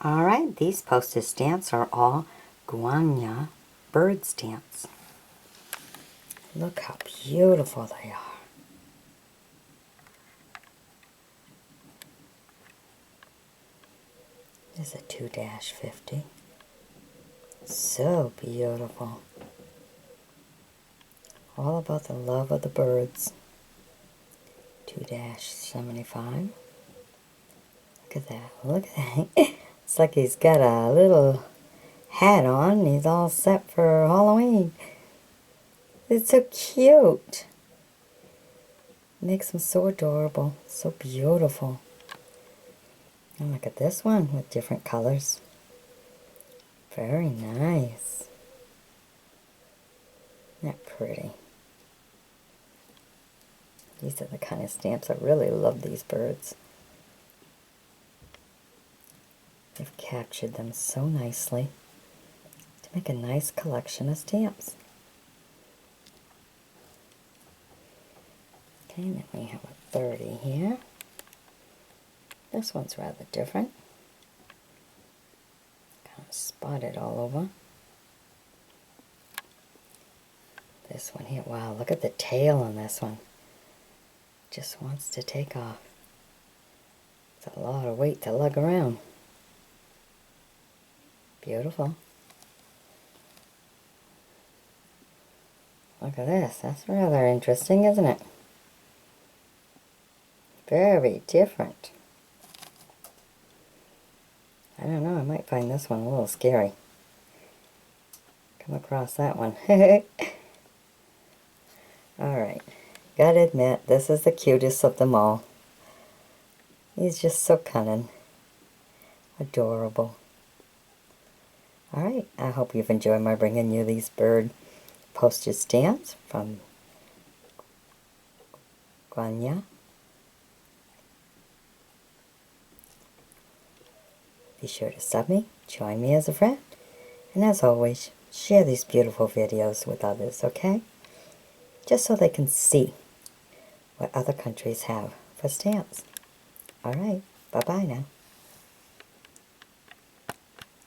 Alright, these postage stamps are all guanya bird stamps. Look how beautiful they are. There's a 2-50. So beautiful. All about the love of the birds. 2-75. Look at that. Look at that. It's like he's got a little hat on and he's all set for Halloween. It's so cute. Makes him so adorable. So beautiful. And look at this one with different colors. Very nice. Isn't that pretty? These are the kind of stamps I really love, these birds. They've captured them so nicely to make a nice collection of stamps. Okay, and then we have a 30 here. This one's rather different. Kind of spotted all over. This one here, wow, look at the tail on this one. Just wants to take off. It's a lot of weight to lug around. Beautiful. Look at this. That's rather interesting, isn't it? Very different. I don't know. I might find this one a little scary. Come across that one. Alright. Gotta admit, this is the cutest of them all. He's just so cunning. Adorable. Alright, I hope you've enjoyed my bringing you these bird postage stamps from Guanya. Be sure to sub me, join me as a friend, and as always, share these beautiful videos with others, okay? Just so they can see what other countries have for stamps. Alright, bye-bye now.